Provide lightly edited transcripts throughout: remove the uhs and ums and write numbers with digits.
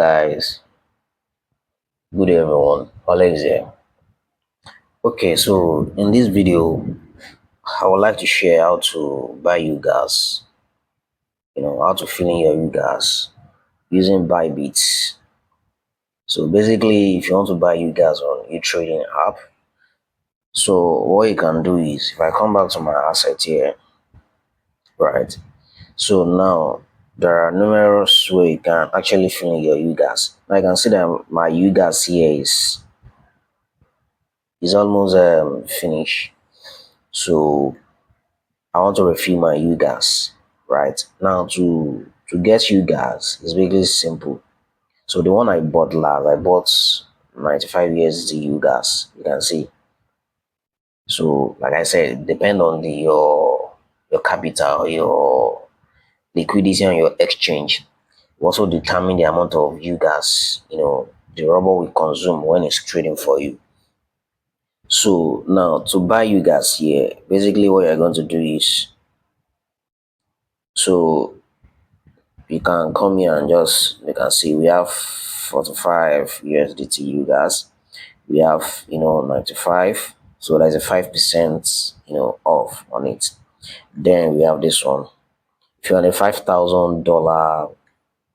guys, good day everyone, Alex here. Okay, so in this video I would like to share how to buy Ugas, how to fill in your Ugas using Bybit. So basically, if you want to buy Ugas on Utrading app, so what you can do is, if I come back to my asset here, right? So now there are numerous ways you can actually fill in your Ugas. Now you can see that my Ugas here is almost finished. So I want to refill my Ugas, right? Now to get Ugas is really simple. So the one I bought last, I bought 95 USD Ugas, you can see. So like I said, depend on your capital, your liquidity on your exchange. Also determine the amount of Ugas, the rubber will consume when it's trading for you. So now to buy Ugas here, basically what you're going to do is, so you can come here and you can see we have 45 USDT Ugas. We have 95, so there's a 5% off on it. Then we have this one. If you're on a $5,000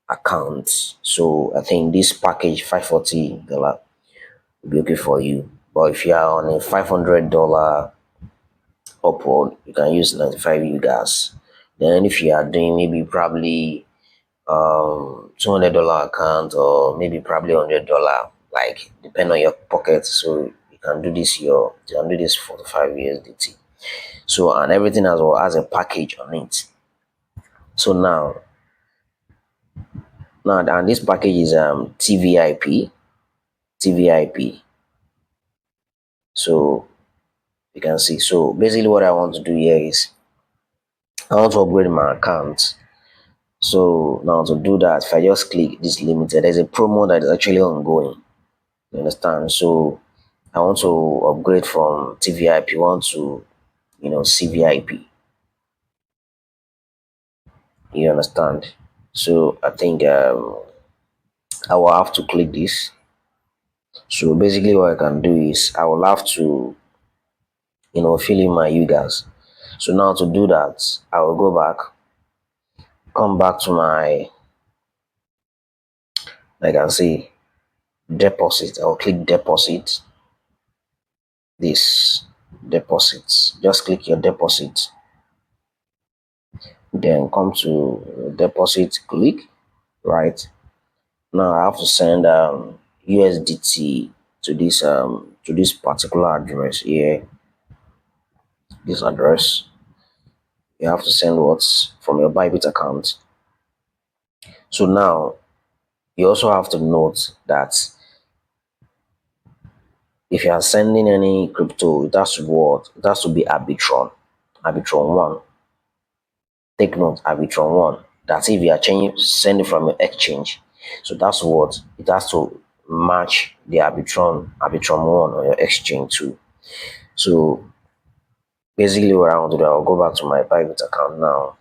account, so I think this package $540 will be okay for you. But if you are on a $500 upward, you can use 95 Ugas. Then if you are doing maybe probably $200 account, or maybe probably $100, like depend on your pocket. So you can do this 45 USDT. So and everything as well has a package on it. So now and this package is TVIP. So you can see. So basically what I want to do here is I want to upgrade my account. So now to do that, if I just click this limited, there's a promo that is actually ongoing. You understand? So I want to upgrade from TVIP1 to CVIP. You understand? So I think I will have to click this. So basically what I can do is I will have to fill in my Ugas. So now to do that, I will go back, come back to my, like I can see, deposit. I'll click deposit. This deposits. Just click your deposit. Then come to deposit, click, right? Now I have to send USDT to this particular address here. This address. You have to send what's from your Bybit account. So now you also have to note that if you are sending any crypto, it has to be Arbitron. Arbitron 1. Take note, Arbitron 1. That's if you are sending from your exchange. So that's what it has to match the Arbitron 1 on your exchange too. So basically what I want to do, I'll go back to my Bybit account now.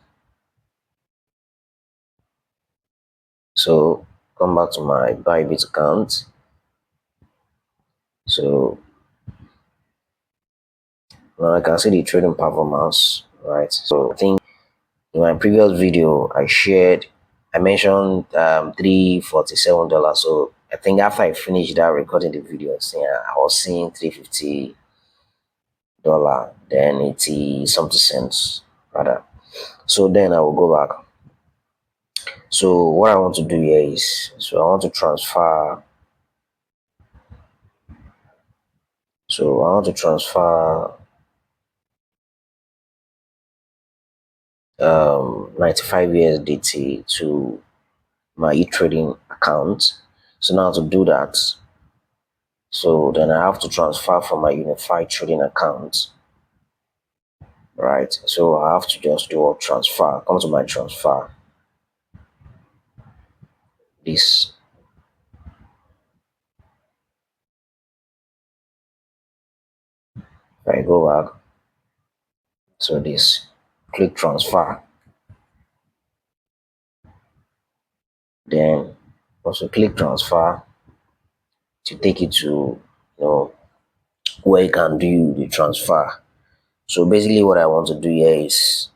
So come back to my Bybit account. So now I can see the trading performance, right? So I think in my previous video I mentioned $347. So I think after I finished that recording the video, I was seeing $350, then 80 something cents rather. So then I will go back. So what I want to do here is, so I want to transfer. So I want to transfer 95 USDT to my e-trading account. So now to do that, so then I have to transfer from my unified trading account, right? So I have to just do a transfer. Come to my transfer. This. If I go back, so this, click transfer. Then Also click transfer to take it to where you can do the transfer. So basically what I want to do here is,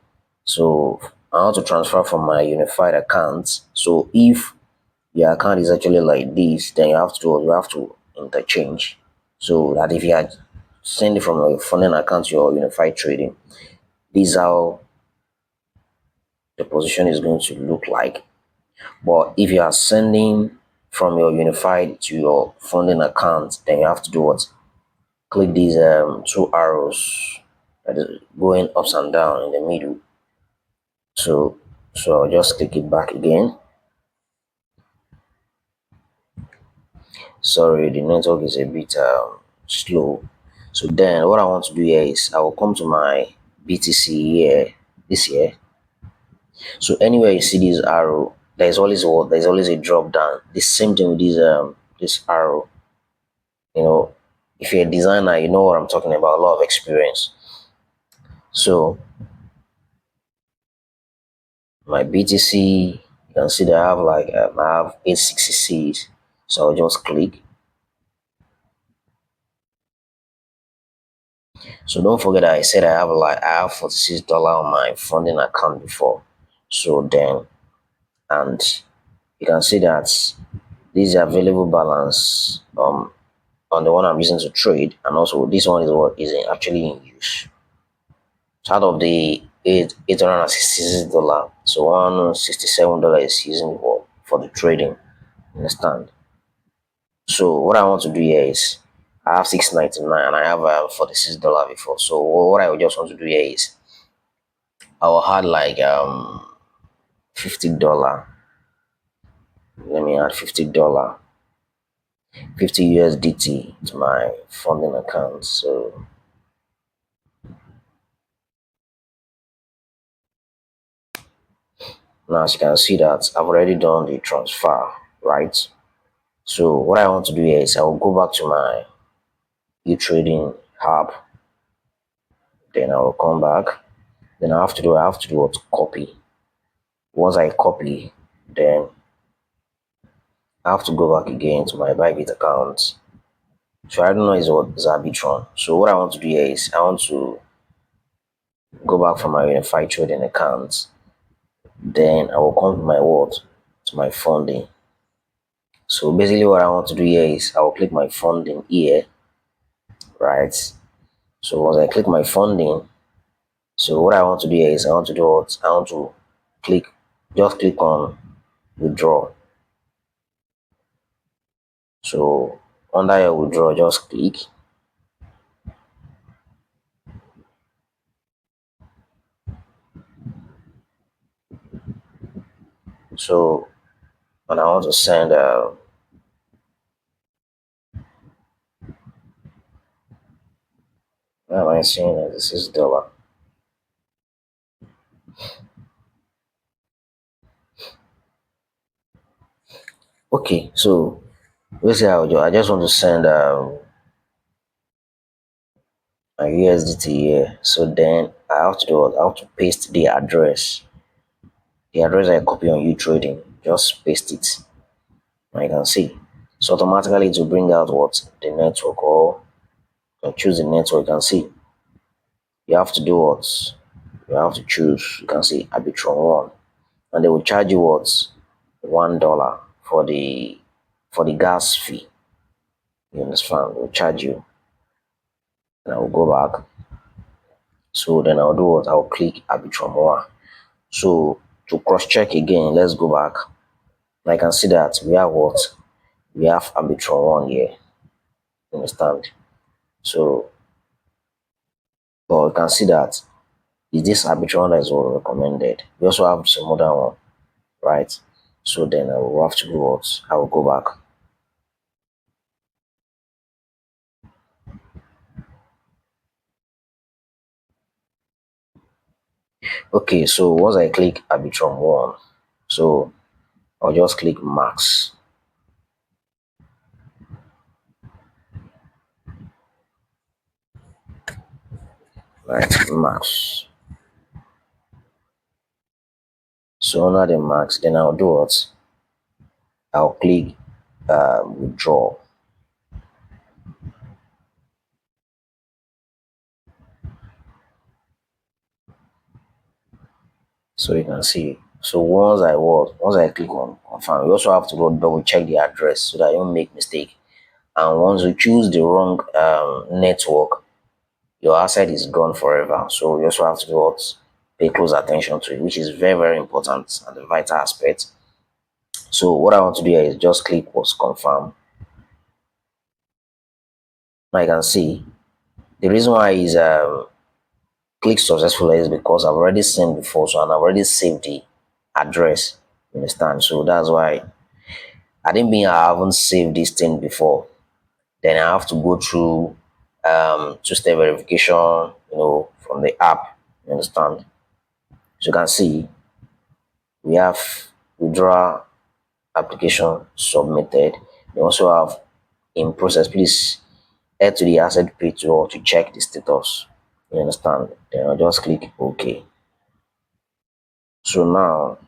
so I want to transfer from my unified account. So if your account is actually like this, then you have to interchange. So that if you are sending from your funding account to your unified trading, this is how the position is going to look like. But if you are sending from your unified to your funding account, then you have to do what? Click these two arrows that is going ups and down in the middle. So I'll just click it back again. Sorry, the network is a bit slow. So then what I want to do here is I will come to my BTC here, this here. So anywhere you see this arrow, there's always what? There's always a drop down. The same thing with this arrow. If you're a designer, you know what I'm talking about, a lot of experience. So my BTC, you can see that I have 860 Cs. So I'll just click. So don't forget that I said I have $46 on my funding account before. So then, and you can see that this is available balance on the one I'm using to trade, and also this one is what is actually in use. So out of the $866, so $167 is using for the trading. Understand? So what I want to do here is I have 699 and I have $46 before. So what I just want to do here is I will add like $50. Let me add $50, 50 USDT to my funding account. So now as you can see that I've already done the transfer, right? So what I want to do here is I will go back to my Utrading app, then I will come back. Then I have to do what? Copy. Once I copy, then I have to go back again to my Bybit account. So I don't know is what is Arbitron. So what I want to do here is I want to go back from my unified trading account. Then I will come to my what? To my funding. So basically what I want to do here is I will click my funding here, right? So once I click my funding, so what I want to do here is I want to do what? I want to click, just click on withdraw. So under your withdraw, just click. So and I want to send what am I saying? This is dollar. Okay, so basically I just want to send my USDT here. So then I have to do what? I have to paste the address I copy on Utrading. Just paste it. And you can see. So automatically it will bring out what the network, or you can choose the network. You can see you have to do what? You have to choose. You can see Arbitron 1, and they will charge you what? $1 for the gas fee. You understand? They'll charge you. And I will go back. So then I'll do what? I'll click Arbitron 1. So to cross check again, let's go back. I can see that we have what? We have Arbitron 1 here. You understand? So, but you can see that is this Arbitron that is what recommended. We also have some other one, right? So then I will have to do what? I will go back. Okay, so once I click Arbitrum 1, so I'll just click Max. Right, Max. So under the Max, then I'll do what? I'll click withdraw. So you can see. So once I click on confirm, you also have to go double check the address so that you don't make mistake. And once you choose the wrong network, your asset is gone forever. So you also have to do what? Pay close attention to it, which is very, very important and the vital aspect. So what I want to do here is just click was confirm. Now you can see the reason why is click successfully is because I've already sent before, so and I've already saved the address. You understand? So that's why I didn't mean I haven't saved this thing before. Then I have to go through two-step verification, from the app. You understand? So you can see we have withdrawal application submitted. We also have in process. Please head to the asset page to check the status. You understand? Then I'll just click OK. So now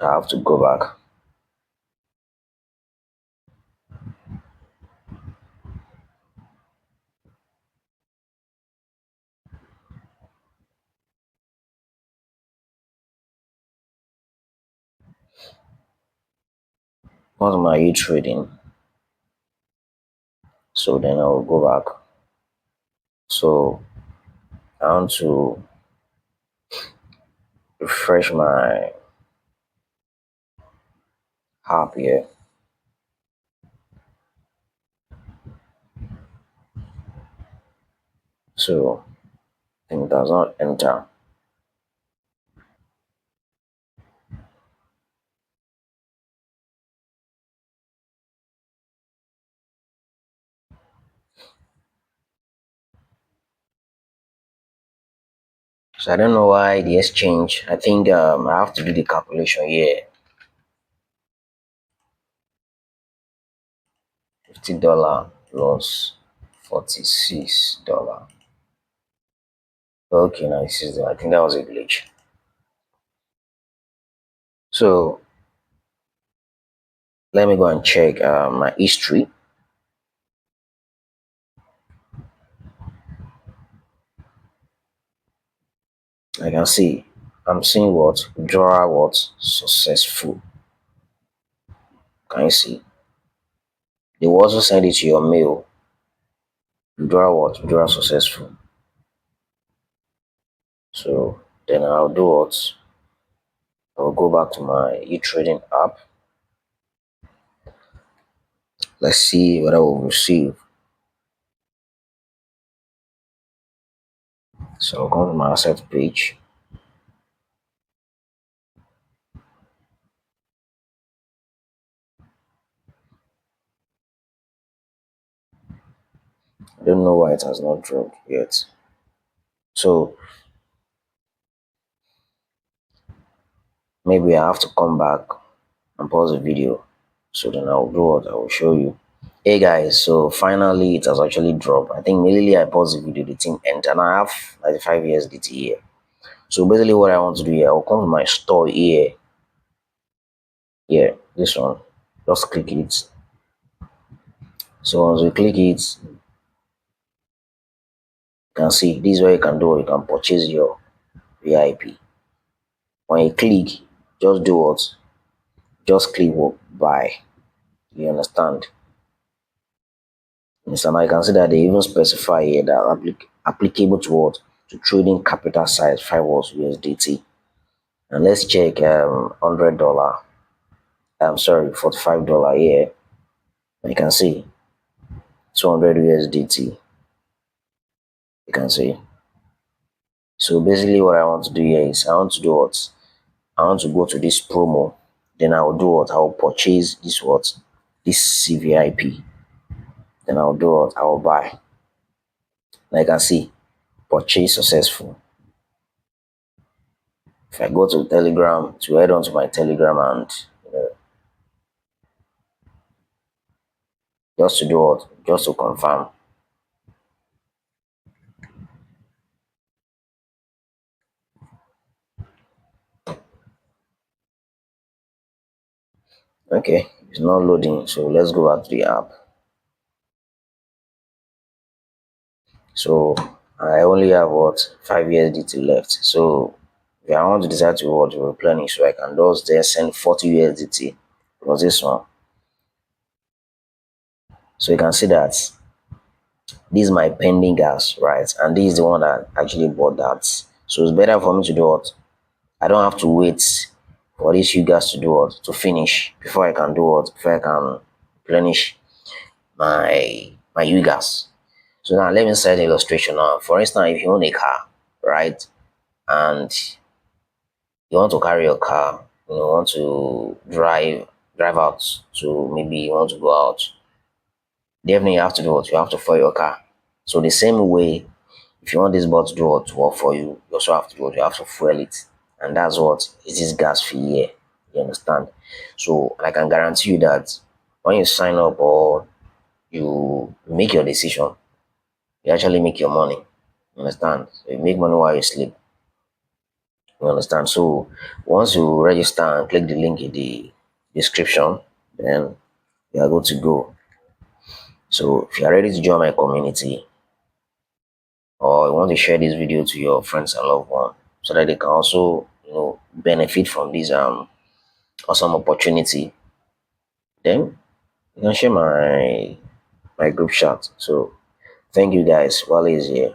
I have to go back. What am I trading? So then I will go back. So I want to refresh my app here. So I think it does not enter. So I don't know why the exchange. I think I have to do the calculation here. $50 plus $46. Okay, now this is I think that was a glitch. So let me go and check my history. I can see I'm seeing what withdrawal what successful. Can you see? They will also send it to your mail. Withdrawal what withdrawal successful. So then I'll do what? I'll go back to my e-trading app. Let's see what I will receive. So I'll go to my asset page. I don't know why it has not dropped yet. So maybe I have to come back and pause the video. So then I'll do what I will show you. Hey guys, so finally it has actually dropped. I think immediately I paused the video, the thing entered. And I have 95 years DT here. So basically what I want to do here, I'll come to my store here. Here, this one. Just click it. So once you click it, you can see this is where you can do. You can purchase your VIP. When you click, just do what? Just click what? Buy. You understand? So now you can see that they even specify here that applicable to what? To trading capital size 5 was USDT. And let's check $100. I'm sorry, $45 here. You can see 200 USDT. You can see. So basically what I want to do here is I want to do what? I want to go to this promo. Then I will do what? I will purchase this what? This CVIP. Then I will do what? I will buy. Like I can see, purchase successful. If I go to Telegram, to head on to my Telegram and just to do what? Just to confirm. Okay, it's not loading, so let's go back to the app. So I only have what 5 USDT left. So if I want to decide to what to replenish, so I can just then send 40 USDT plus this one. So you can see that this is my pending gas, right? And this is the one that actually bought that. So it's better for me to do what? I don't have to wait for this you guys to do what to finish before I can do what before I can replenish my Ugas. So now let me set an illustration now. For instance, if you own a car, right, and you want to carry your car, you want to drive out to maybe you want to go out, definitely you have to do what you have to fuel your car. So the same way, if you want this bot to do what to work for you, you also have to do what you have to fuel it, and that's what is this gas fee here. You understand? So I can guarantee you that when you sign up or you make your decision, you actually make your money. You understand? So you make money while you sleep. You understand? So once you register and click the link in the description, then you are good to go. So if you are ready to join my community or you want to share this video to your friends and loved one so that they can also, benefit from this awesome opportunity, then you can share my group chat. So thank you guys. Wale is here.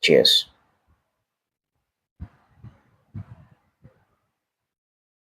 Cheers.